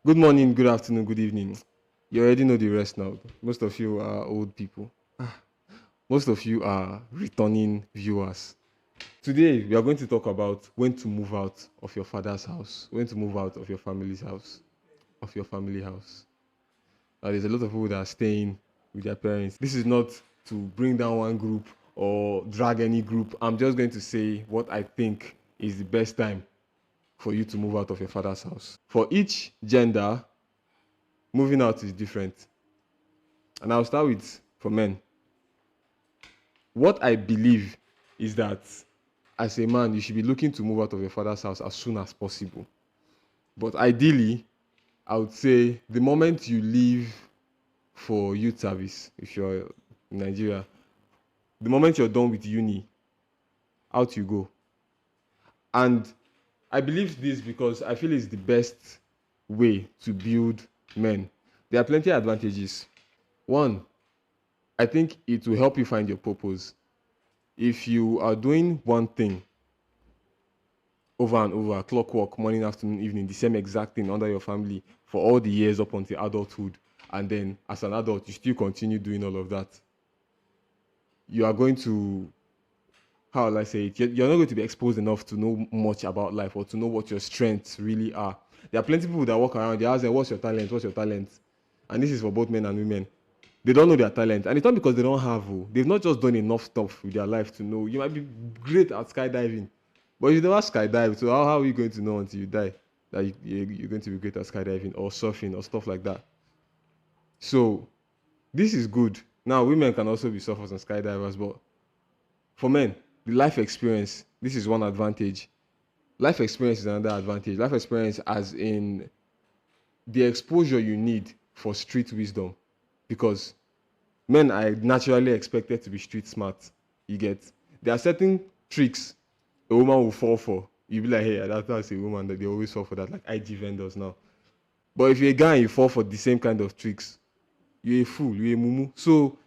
Good morning, good afternoon, good evening. You already know the rest now. Most of you are old people. Most of you are returning viewers. Today, we are going to talk about when to move out of your father's house, when to move out of your family's house, of your family house. There's a lot of people that are staying with their parents. This is not to bring down one group or drag any group. I'm just going to say what I think is the best time for you to move out of your father's house. For each gender, moving out is different. And I'll start with for men. What I believe is that as a man, you should be looking to move out of your father's house as soon as possible. But ideally, I would say the moment you leave for youth service, if you're in Nigeria, the moment you're done with uni, out you go. And I believe this because I feel it's the best way to build men. There are plenty of advantages. One, I think it will help you find your purpose. If you are doing one thing over and over, clockwork, morning, afternoon, evening, the same exact thing under your family for all the years up until adulthood, and then as an adult, you still continue doing all of that, you are going to, how will I say it? You're not going to be exposed enough to know much about life or to know what your strengths really are. There are plenty of people that walk around, they ask them, what's your talent? What's your talent? And this is for both men and women. They don't know their talent. And it's not because they don't have, they've not just done enough stuff with their life to know. You might be great at skydiving, but you never skydive. So how are you going to know until you die that you're going to be great at skydiving or surfing or stuff like that? So this is good. Now, women can also be surfers and skydivers, but for men, the life experience, this is one advantage. Life experience is another advantage. Life experience, as in the exposure you need for street wisdom, because men are naturally expected to be street smart. You get, there are certain tricks a woman will fall for. You'll be like, hey, that's a woman that they always fall for that, like IG vendors now. But if you're a guy and you fall for the same kind of tricks, you're a fool, you're a mumu. So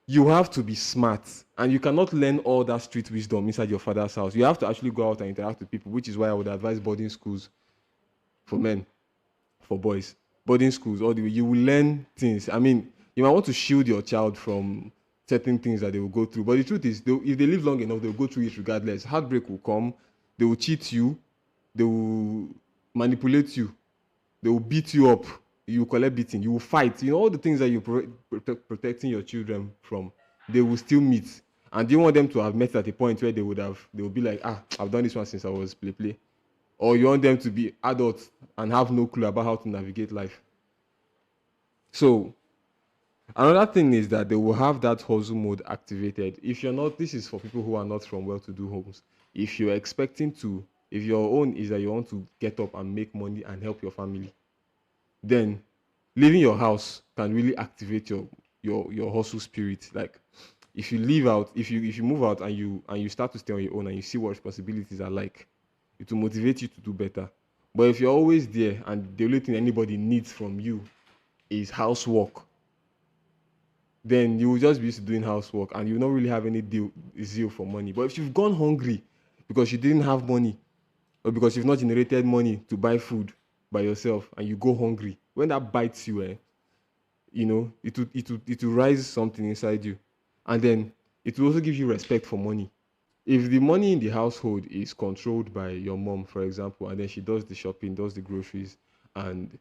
you have to be smart, and you cannot learn all that street wisdom inside your father's house. You have to actually go out and interact with people, which is why I would advise boarding schools for men, for boys. Boarding schools, all the way, you will learn things. I mean, you might want to shield your child from certain things that they will go through. But the truth is, if they live long enough, they'll go through it regardless. Heartbreak will come, they will cheat you, they will manipulate you, they will beat you up, you will collect beating, you will fight. You know, all the things that you're protecting your children from, they will still meet. And do you want them to have met at a point where they will be like, I've done this one since I was play? Or you want them to be adults and have no clue about how to navigate life? So another thing is that they will have that hustle mode activated. If you're not, this is for people who are not from well-to-do homes. If you're expecting to, if your own is that you want to get up and make money and help your family, then leaving your house can really activate your hustle spirit. Like if you leave out, if you move out and you start to stay on your own and you see what responsibilities are like, it will motivate you to do better. But if you're always there and the only thing anybody needs from you is housework, then you will just be used to doing housework and you will not really have any zeal for money. But if you've gone hungry because you didn't have money or because you've not generated money to buy food by yourself and you go hungry, when that bites you, it will rise something inside you. And then it will also give you respect for money. If the money in the household is controlled by your mom, for example, and then she does the shopping, does the groceries, and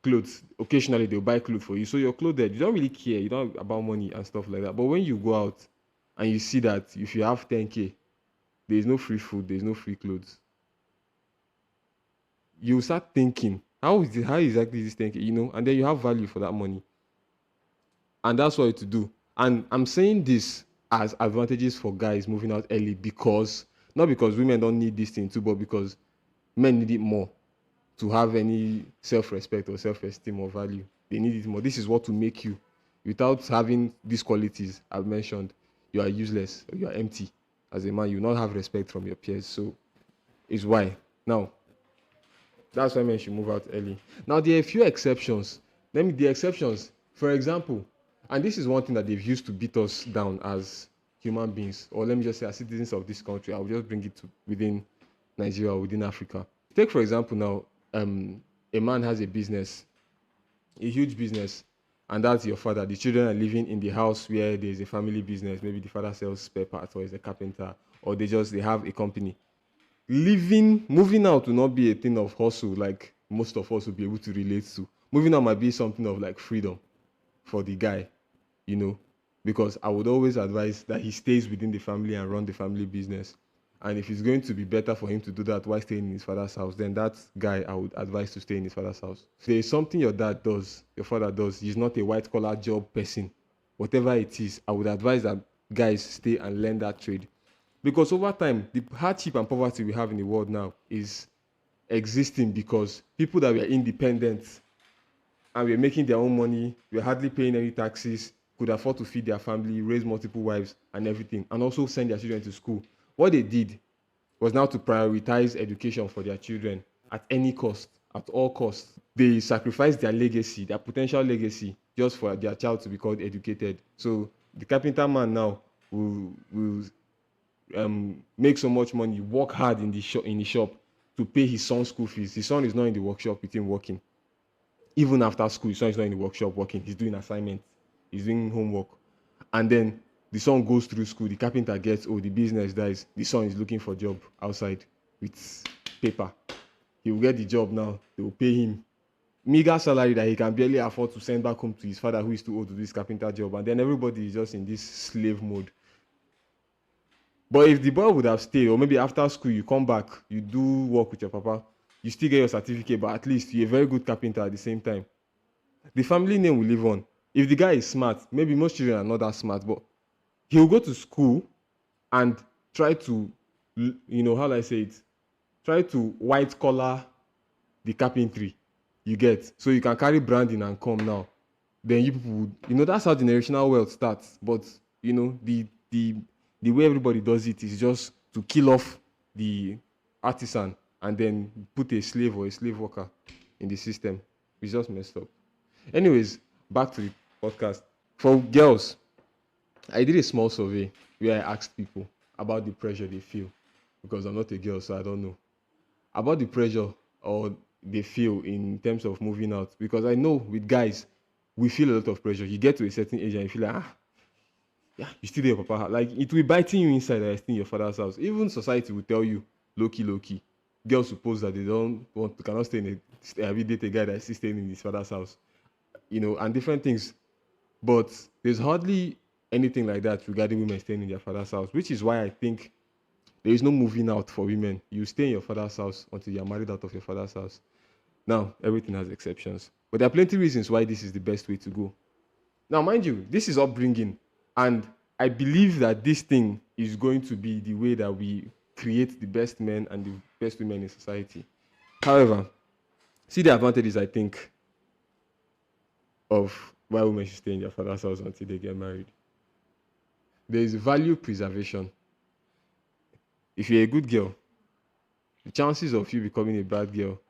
clothes. Occasionally they'll buy clothes for you. So you're clothed. You don't really care. You don't about money and stuff like that. But when you go out and you see that if you have 10K, there's no free food, there's no free clothes, you start thinking, how exactly is this 10K? And then you have value for that money. And that's what to do. And I'm saying this as advantages for guys moving out early because not because women don't need this thing too, but because men need it more to have any self-respect or self-esteem or value. They need it more. This is what will make you. Without having these qualities I've mentioned, you are useless. Or you are empty. As a man, you will not have respect from your peers. So it's why. Now, that's why men should move out early. Now, there are a few exceptions. The exceptions, for example, and this is one thing that they've used to beat us down as human beings, or let me just say as citizens of this country. I'll just bring it to within Nigeria or within Africa. Take, for example, now, a man has a business, a huge business, and that's your father. The children are living in the house where there's a family business. Maybe the father sells spare parts or is a carpenter, or they have a company. Moving out will not be a thing of hustle like most of us will be able to relate to. Moving out might be something of like freedom for the guy, you know, because I would always advise that he stays within the family and run the family business. And if it's going to be better for him to do that while staying in his father's house, then that guy I would advise to stay in his father's house. If there is something your dad does, your father does, he's not a white collar job person. Whatever it is, I would advise that guys stay and learn that trade. Because over time, the hardship and poverty we have in the world now is existing because people that were independent and were making their own money, were hardly paying any taxes, could afford to feed their family, raise multiple wives and everything, and also send their children to school. What they did was now to prioritize education for their children at any cost, at all costs. They sacrificed their legacy, their potential legacy, just for their child to be called educated. So the carpenter man now will make so much money, work hard in the shop to pay his son's school fees. His son is not in the workshop with him working. Even after school, his son is not in the workshop working. He's doing assignments. He's doing homework. And then the son goes through school. The carpenter gets, the business dies. The son is looking for a job outside with paper. He will get the job now. They will pay him meager salary that he can barely afford to send back home to his father, who is too old to do this carpenter job. And then everybody is just in this slave mode. But if the boy would have stayed, or maybe after school you come back, you do work with your papa, you still get your certificate, but at least you're a very good carpenter at the same time. The family name will live on. If the guy is smart, maybe most children are not that smart, but he'll go to school and try to, how do I say it? Try to white collar the carpentry you get. So you can carry branding and come now. Then you people would, that's how generational wealth starts. But, the way everybody does it is just to kill off the artisan and then put a slave or a slave worker in the system. It's just messed up. Anyways, back to the podcast. For girls, I did a small survey where I asked people about the pressure they feel, because I'm not a girl, so I don't know. About the pressure or they feel in terms of moving out. Because I know with guys, we feel a lot of pressure. You get to a certain age and you feel like, yeah, you still there, papa. Like, it will be biting you inside that you're still in your father's house. Even society will tell you, low key. Girls suppose that they cannot stay in date a guy that is still staying in his father's house, and different things. But there's hardly anything like that regarding women staying in their father's house, which is why I think there is no moving out for women. You stay in your father's house until you're married out of your father's house. Now, everything has exceptions. But there are plenty of reasons why this is the best way to go. Now, mind you, this is upbringing. And I believe that this thing is going to be the way that we create the best men and the best women in society. However, see the advantages, I think, of why women should stay in their father's house until they get married. There is value preservation. If you're a good girl, the chances of you becoming a bad girl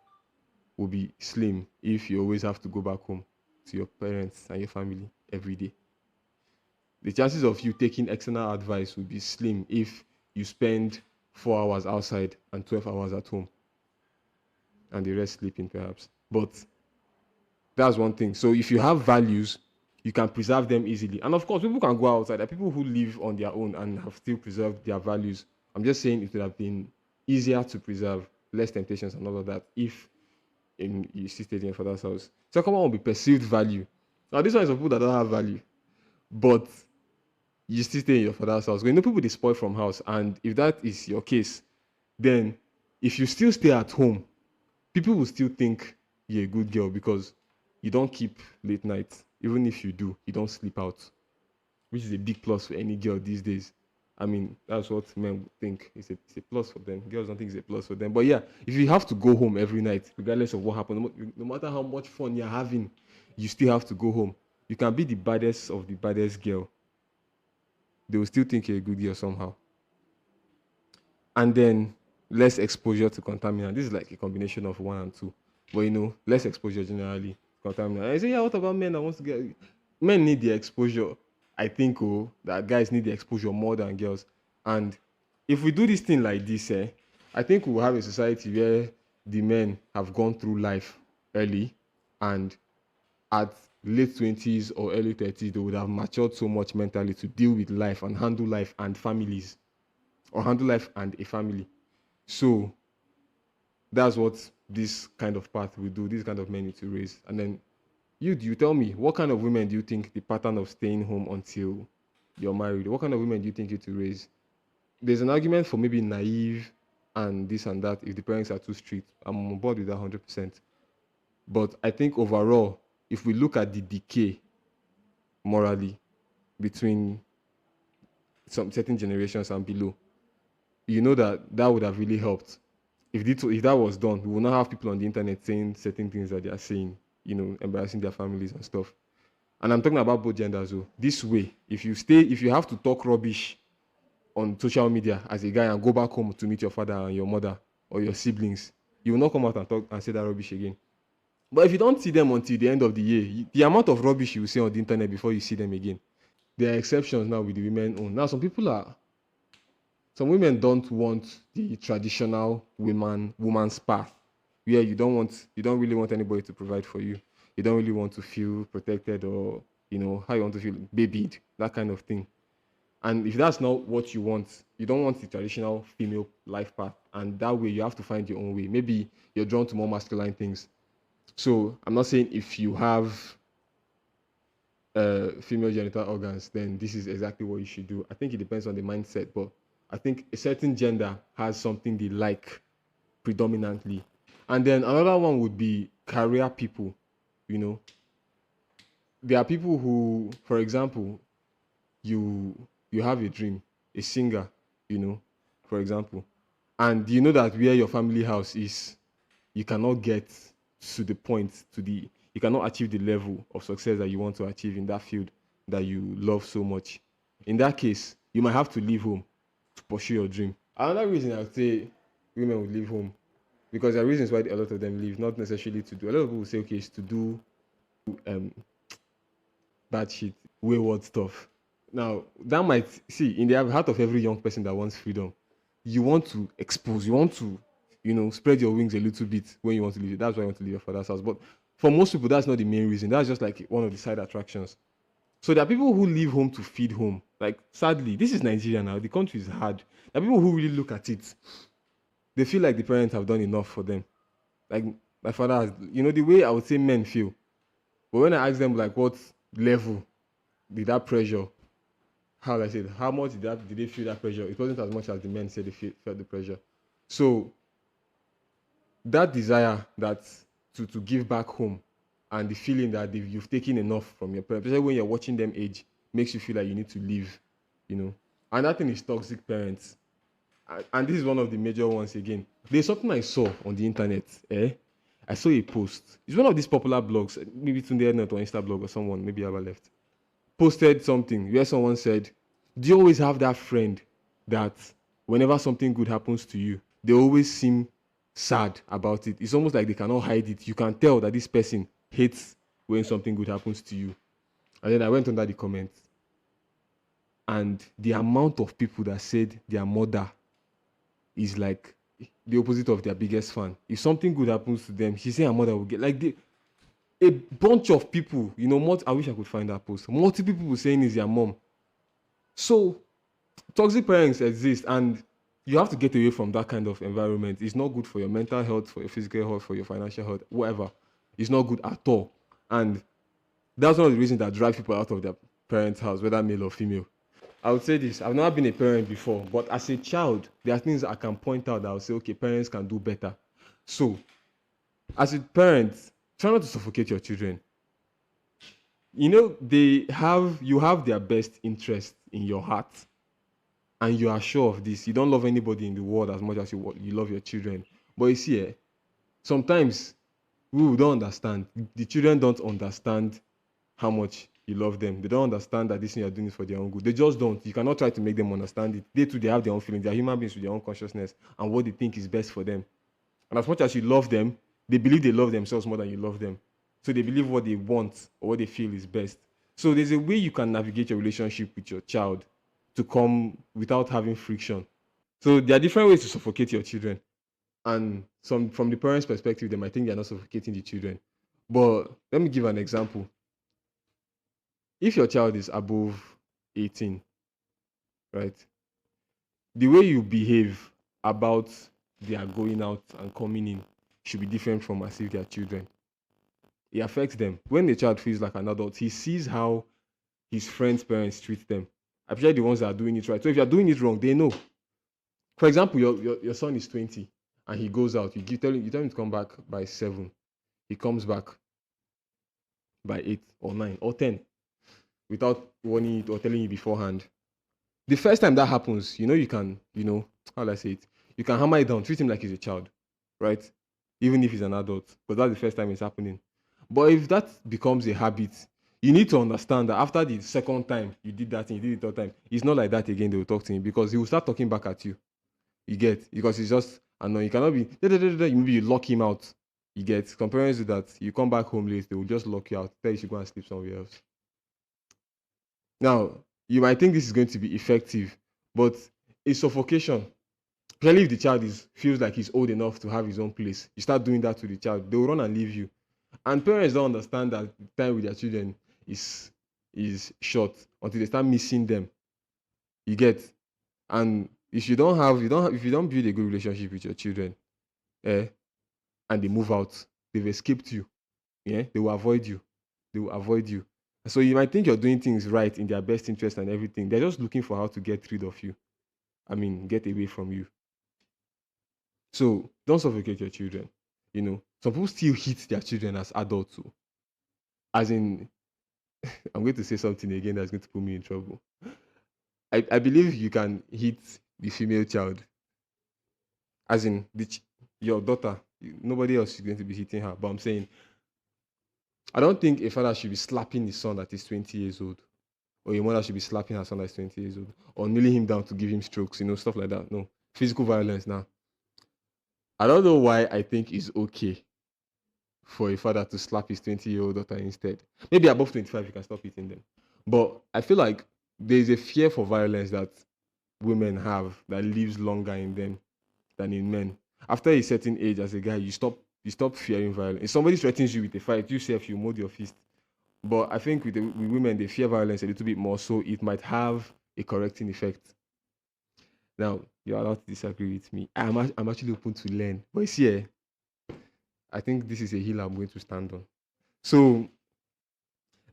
will be slim if you always have to go back home to your parents and your family every day. The chances of you taking external advice will be slim if you spend 4 hours outside and 12 hours at home and the rest sleeping perhaps. But that's one thing. So if you have values, you can preserve them easily. And of course, people can go outside. There are people who live on their own and have still preserved their values. I'm just saying it would have been easier to preserve, less temptations and all of that if you still stayed in your father's house. Second one will be perceived value. Now, this one is for people that don't have value, but you still stay in your father's house. People they spoil from house, and if that is your case, then if you still stay at home, people will still think you're a good girl because you don't keep late nights. Even if you do, you don't sleep out, which is a big plus for any girl these days. I mean, that's what men would think. It's a plus for them. Girls don't think it's a plus for them. But yeah, if you have to go home every night, regardless of what happened, no matter how much fun you're having, you still have to go home. You can be the baddest of the baddest girl. They will still think you're a good girl somehow. And then less exposure to contaminant. This is like a combination of one and two. But less exposure generally. Contaminant. I say, yeah, what about men that wants to get... Men need the exposure. I think that guys need the exposure more than girls. And if we do this thing like this, I think we'll have a society where the men have gone through life early, and at late 20s or early 30s, they would have matured so much mentally to deal with life and handle life and families, or handle life and a family. So that's what this kind of path will do. This kind of men need to raise. And then you tell me, what kind of women do you think the pattern of staying home until you're married? What kind of women do you think you to raise? There's an argument for maybe naive and this and that if the parents are too strict. I'm on board with that 100%. But I think overall, if we look at the decay morally between some certain generations and below, you know that that would have really helped. If that was done, we would not have people on the internet saying certain things that they are saying, embarrassing their families and stuff. And I'm talking about both genders. So this way, if you have to talk rubbish on social media as a guy and go back home to meet your father and your mother or your siblings, you will not come out and talk and say that rubbish again. But if you don't see them until the end of the year, the amount of rubbish you will see on the internet before you see them again. There are exceptions now with the women own. Now some women don't want the traditional woman's path where you don't really want anybody to provide for you. You don't really want to feel protected or how you want to feel babied, that kind of thing. And if that's not what you want, you don't want the traditional female life path. And that way you have to find your own way. Maybe you're drawn to more masculine things. So I'm not saying if you have female genital organs, then this is exactly what you should do. I think it depends on the mindset, but I think a certain gender has something they like predominantly. And then another one would be career people. There are people who, for example, you have a dream, a singer, for example, and you know that where your family house is, you cannot get to the point you cannot achieve the level of success that you want to achieve in that field that you love so much. In that case, you might have to leave home to pursue your dream. Another reason I would say women would leave home, because there are reasons why a lot of them leave, not necessarily to do. A lot of people will say, okay, it's to do bad shit, wayward stuff. Now, that might see in the heart of every young person that wants freedom, you want to expose, you want to, spread your wings a little bit when you want to leave. That's why you want to leave your father's house. But for most people, that's not the main reason. That's just like one of the side attractions. So there are people who leave home to feed home. Like, sadly, this is Nigeria now. The country is hard. There are people who really look at it. They feel like the parents have done enough for them. Like, my father has, the way I would say men feel. But when I ask them, like, what level did that pressure, how I said, how much did they feel that pressure? It wasn't as much as the men said they felt the pressure. So that desire to give back home and the feeling that you've taken enough from your parents, especially when you're watching them age, makes you feel like you need to leave, And that thing is toxic parents. And this is one of the major ones again. There's something I saw on the internet. I saw a post. It's one of these popular blogs, maybe Tunde Ednut or Insta blog or someone, maybe ever left. Posted something where someone said, do you always have that friend that whenever something good happens to you, they always seem sad about it? It's almost like they cannot hide it. You can tell that this person hates when something good happens to you. And then I went under the comments. And the amount of people that said their mother is like the opposite of their biggest fan. If something good happens to them, she say her mother will get like a bunch of people, I wish I could find that post. Multiple people saying is their mom. So toxic parents exist, and you have to get away from that kind of environment. It's not good for your mental health, for your physical health, for your financial health, whatever. It's not good at all. And that's one of the reasons that drive people out of their parents' house, whether male or female. I would say this, I've never been a parent before, but as a child, there are things I can point out that I'll say, okay, parents can do better. So, as a parent, try not to suffocate your children. You have their best interest in your heart, and you are sure of this. You don't love anybody in the world as much as you love your children. But you see, sometimes we don't understand. The children don't understand how much you love them. They don't understand that this thing you're doing is for their own good. They just don't. You cannot try to make them understand it. They too, they have their own feelings. They're human beings with their own consciousness and what they think is best for them. And as much as you love them, they believe they love themselves more than you love them. So they believe what they want or what they feel is best. So there's a way you can navigate your relationship with your child to come without having friction. So there are different ways to suffocate your children. And some from the parents' perspective, they might think they're not suffocating the children. But let me give an example. If your child is above 18, right, the way you behave about their going out and coming in should be different from as if they are children. It affects them. When the child feels like an adult, he sees how his friends' parents treat them, especially the ones that are doing it right. So if you're doing it wrong, they know. For example, your son is 20 and he goes out. You tell him to come back by 7. He comes back by 8 or 9 or 10 without warning it or telling you beforehand. The first time that happens, you can, how do I say it? You can hammer it down, treat him like he's a child, right? Even if he's an adult, because that's the first time it's happening. But if that becomes a habit, you need to understand that after the second time you did that and you did it the third time, it's not like that again. They will talk to him because he will start talking back at you. You get, because it's just annoying. You cannot be maybe you lock him out. You get, some parents do that. You come back home late, they will just lock you out, tell you to go and sleep somewhere else. Now, you might think this is going to be effective, but it's suffocation. Especially if the child feels like he's old enough to have his own place. You start doing that to the child, they will run and leave you. And parents don't understand that time with their children is short until they start missing them. You get, and if you don't build a good relationship with your children, and they move out, they've escaped you. Yeah, they will avoid you. They will avoid you. So you might think you're doing things right in their best interest and everything. They're just looking for how to get rid of you. Get away from you. So don't suffocate your children. Some people still hit their children as adults too. As in, I'm going to say something again that's going to put me in trouble. I believe you can hit the female child. As in, your daughter. Nobody else is going to be hitting her. But I'm saying, I don't think a father should be slapping his son that is 20 years old. Or a mother should be slapping her son that is 20 years old. Or kneeling him down to give him strokes, stuff like that. No. Physical violence now. I don't know why I think it's okay for a father to slap his 20-year-old daughter instead. Maybe above 25, you can stop hitting them. But I feel like there's a fear for violence that women have that lives longer in them than in men. After a certain age, as a guy, you stop fearing violence. If somebody threatens you with a fight, you mold your fist. But I think with women, they fear violence a little bit more, so it might have a correcting effect. Now, you're allowed to disagree with me. I'm actually open to learn. But you see, I think this is a hill I'm going to stand on. So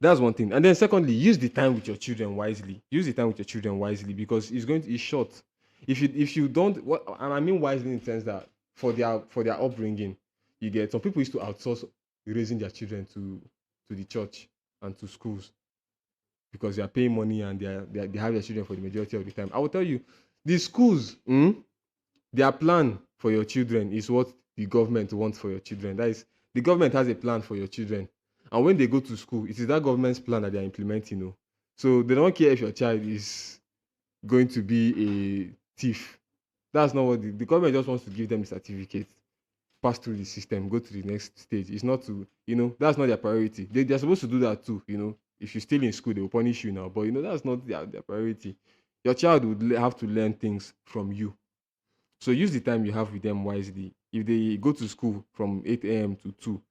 that's one thing. And then secondly, use the time with your children wisely. Use the time with your children wisely because it's short. If you don't, and I mean wisely in the sense that for their upbringing, you get, some people used to outsource raising their children to the church and to schools because they are paying money and they have their children for the majority of the time. I will tell you, the schools, their plan for your children is what the government wants for your children. That is, the government has a plan for your children. And when they go to school, it is that government's plan that they're implementing. So they don't care if your child is going to be a thief. That's not what the government just wants to give them a certificate, pass through the system, go to the next stage. It's not to, that's not their priority. They're supposed to do that too, If you're still in school, they will punish you now. But, that's not their priority. Your child would have to learn things from you. So use the time you have with them wisely. If they go to school from 8 a.m. to 2,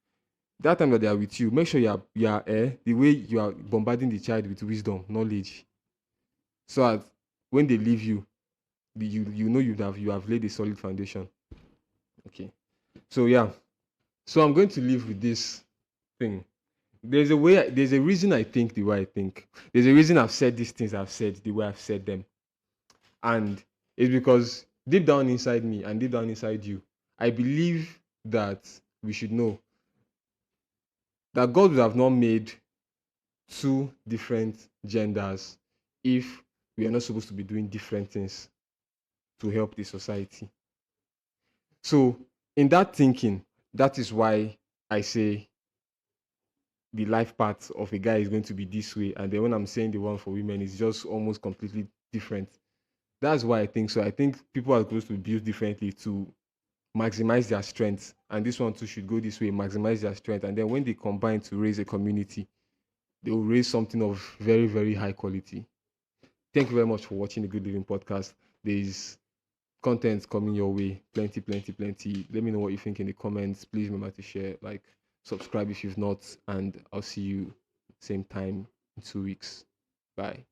that time that they are with you, make sure you are the way you are bombarding the child with wisdom, knowledge. So that when they leave you, you have laid a solid foundation. Okay. So yeah. So I'm going to leave with this thing. There's a reason I think the way I think. There's a reason I've said these things I've said the way I've said them. And it's because deep down inside me and deep down inside you, I believe that we should know that God would have not made two different genders if we are not supposed to be doing different things to help the society. So, in that thinking, that is why I say the life path of a guy is going to be this way, and then when I'm saying the one for women is just almost completely different. That's why I think so. I think people are supposed to build differently to maximize their strengths, and this one too should go this way, maximize their strength, and then when they combine to raise a community, they will raise something of very, very high quality. Thank you very much for watching the Good Living Podcast. There's content coming your way. Plenty, plenty, plenty. Let me know what you think in the comments. Please remember to share, like, subscribe if you've not, and I'll see you same time in 2 weeks. Bye.